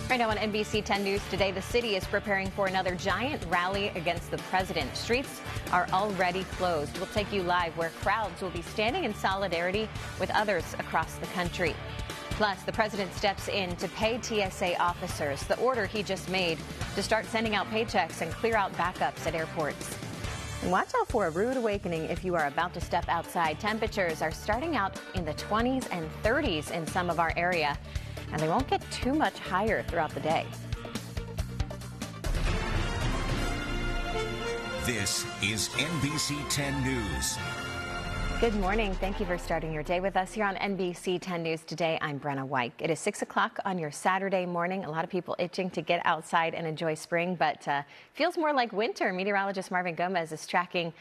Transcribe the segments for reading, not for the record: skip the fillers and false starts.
Right now on NBC 10 News today, the city is preparing for another giant rally against the president. Streets are already closed. We'll take you live where crowds will be standing in solidarity with others across the country. Plus, the president steps in to pay TSA officers the order he just made to start sending out paychecks and clear out backups at airports. And watch out for a rude awakening if you are about to step outside. Temperatures are starting out in the 20s and 30s in some of our area, and they won't get too much higher throughout the day. This is NBC 10 News. Good morning. Thank you for starting your day with us here on NBC 10 News today. I'm Brenna Weick. It is 6 o'clock on your Saturday morning. A lot of people itching to get outside and enjoy spring, but feels more like winter. Meteorologist Marvin Gomez is tracking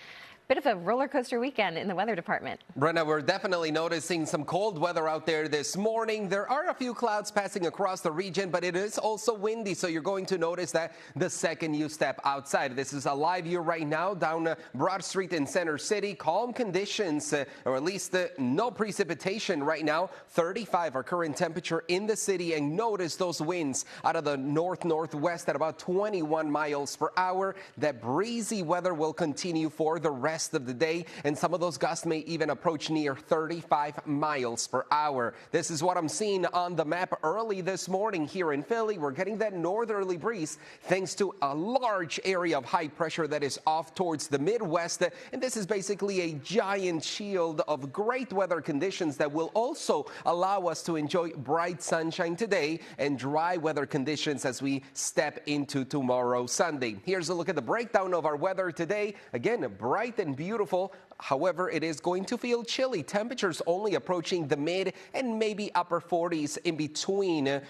bit of a roller coaster weekend in the weather department. Brenna, we're definitely noticing some cold weather out there this morning. There are a few clouds passing across the region, but it is also windy, so you're going to notice that the second you step outside. This is a live view right now down Broad Street in Center City. Calm conditions, or at least no precipitation right now. 35 our current temperature in the city, and notice those winds out of the north-northwest at about 21 miles per hour. That breezy weather will continue for the rest of the day, and some of those gusts may even approach near 35 miles per hour. This is what I'm seeing on the map early this morning here in Philly. We're getting that northerly breeze thanks to a large area of high pressure that is off towards the Midwest, and this is basically a giant shield of great weather conditions that will also allow us to enjoy bright sunshine today and dry weather conditions as we step into tomorrow, Sunday. Here's a look at the breakdown of our weather today. Again, bright and beautiful. However, it is going to feel chilly. Temperatures only approaching the mid and maybe upper 40s in between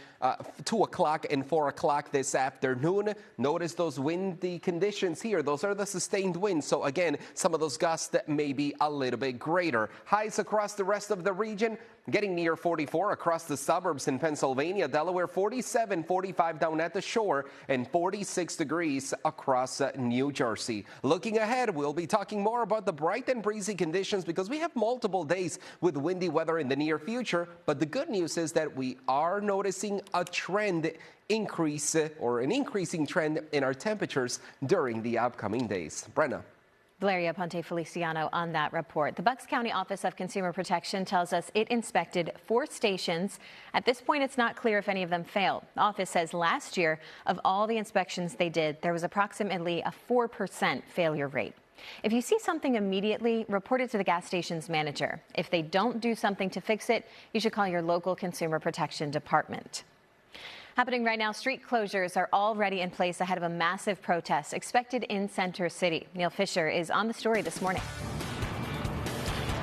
2 o'clock and 4 o'clock this afternoon. Notice those windy conditions here. Those are the sustained winds. So again, some of those gusts that may be a little bit greater. Highs across the rest of the region getting near 44 across the suburbs in Pennsylvania, Delaware, 47, 45 down at the shore, and 46 degrees across New Jersey. Looking ahead, we'll be talking more about the bright and breezy conditions because we have multiple days with windy weather in the near future. But the good news is that we are noticing a trend increase or an increasing trend in our temperatures during the upcoming days. Brenna. Valeria Ponte Feliciano on that report. The Bucks County Office of Consumer Protection tells us it inspected 4 stations. At this point, it's not clear if any of them failed. The office says last year, of all the inspections they did, there was approximately a 4% failure rate. If you see something immediately, report it to the gas station's manager. If they don't do something to fix it, you should call your local consumer protection department. Happening right now, street closures are already in place ahead of a massive protest expected in Center City. Neil Fisher is on the story this morning.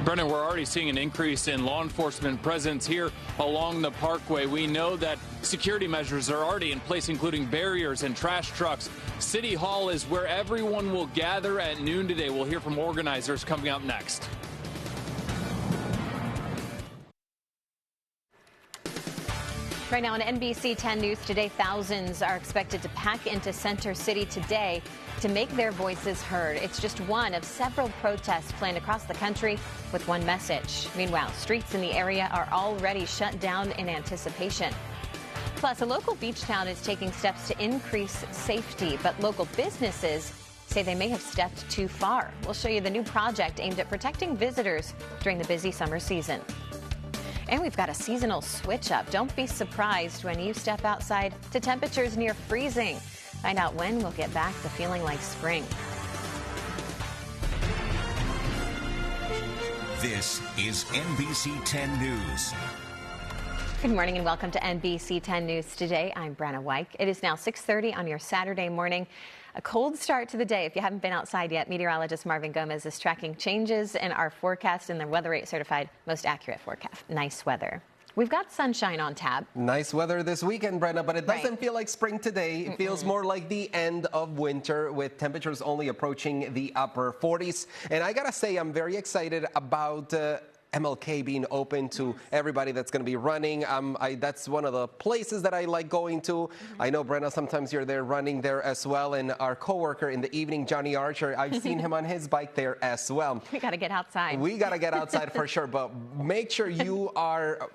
Brenna, we're already seeing an increase in law enforcement presence here along the parkway. We know that security measures are already in place, including barriers and trash trucks. City Hall is where everyone will gather at noon today. We'll hear from organizers coming up next. Right now on NBC 10 News today, thousands are expected to pack into Center City today to make their voices heard. It's just one of several protests planned across the country with one message. Meanwhile, streets in the area are already shut down in anticipation. Plus, a local beach town is taking steps to increase safety, but local businesses say they may have stepped too far. We'll show you the new project aimed at protecting visitors during the busy summer season. And we've got a seasonal switch up. Don't be surprised when you step outside to temperatures near freezing. Find out when we'll get back to feeling like spring. This is NBC 10 News. Good morning and welcome to NBC 10 News today. I'm Brenna Weick. It is now 6:30 on your Saturday morning. A cold start to the day. If you haven't been outside yet, meteorologist Marvin Gomez is tracking changes in our forecast in the Weather Rate certified most accurate forecast. Nice weather. We've got sunshine on tap. Nice weather this weekend, Brenna, but it doesn't feel like spring today. It feels more like the end of winter with temperatures only approaching the upper 40s. And I gotta say, I'm very excited about MLK being open to everybody that's going to be running. That's one of the places that I like going to. I know, Brenna, sometimes you're there running there as well. And our coworker in the evening, Johnny Archer, I've seen him on his bike there as well. We got to get outside. We got to get outside for sure, but make sure you are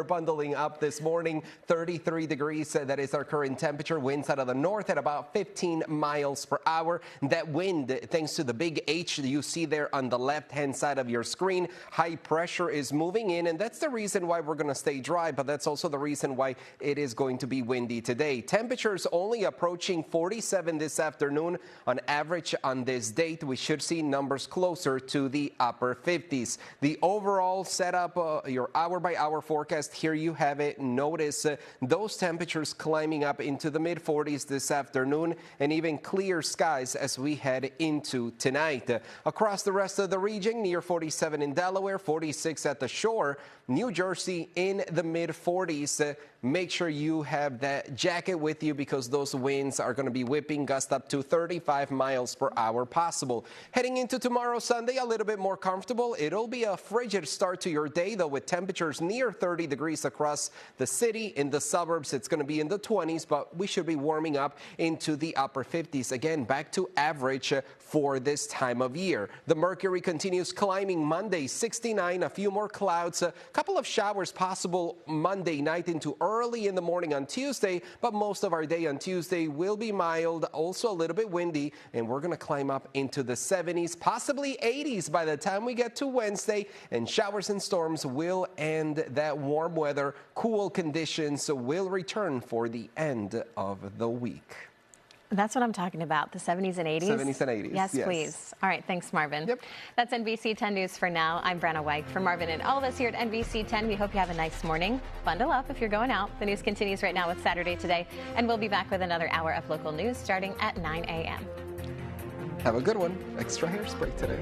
bundling up this morning. 33 degrees, that is our current temperature. Winds out of the north at about 15 miles per hour. That wind, thanks to the big H you see there on the left-hand side of your screen, high pressure is moving in, and that's the reason why we're going to stay dry, but that's also the reason why it is going to be windy today. Temperatures only approaching 47 this afternoon on average on this date. We should see numbers closer to the upper 50s. The overall setup, your hour-by-hour forecast, here you have it. Notice those temperatures climbing up into the mid-40s this afternoon, and even clear skies as we head into tonight. Across the rest of the region, near 47 in Delaware, 46 at the shore, New Jersey in the mid-40s. Make sure you have that jacket with you because those winds are going to be whipping gusts up to 35 miles per hour possible. Heading into tomorrow, Sunday, a little bit more comfortable. It'll be a frigid start to your day, though, with temperatures near 30 degrees across the city. In the suburbs, it's going to be in the 20s, but we should be warming up into the upper 50s. Again, back to average for this time of year. The mercury continues climbing Monday, 69, a few more clouds, a couple of showers possible Monday night into early in the morning on Tuesday, but most of our day on Tuesday will be mild, also a little bit windy, and we're going to climb up into the 70s, possibly 80s by the time we get to Wednesday, and showers and storms will end that warm weather. Cool conditions will return for the end of the week. That's what I'm talking about, the 70s and 80s? 70s and 80s, yes. Please. All right, thanks, Marvin. Yep. That's NBC 10 News for now. I'm Brenna Weick. For Marvin and all of us here at NBC 10, we hope you have a nice morning. Bundle up if you're going out. The news continues right now with Saturday Today, and we'll be back with another hour of local news starting at 9 a.m. Have a good one. Extra hairspray today.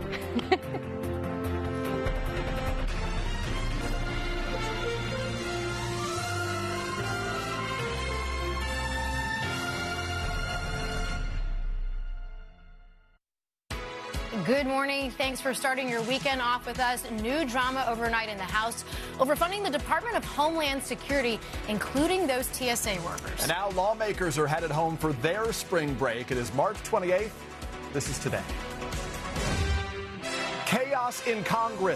Good morning. Thanks for starting your weekend off with us. New drama overnight in the House over funding the Department of Homeland Security, including those TSA workers. And now lawmakers are headed home for their spring break. It is March 28th. This is Today. Chaos in Congress.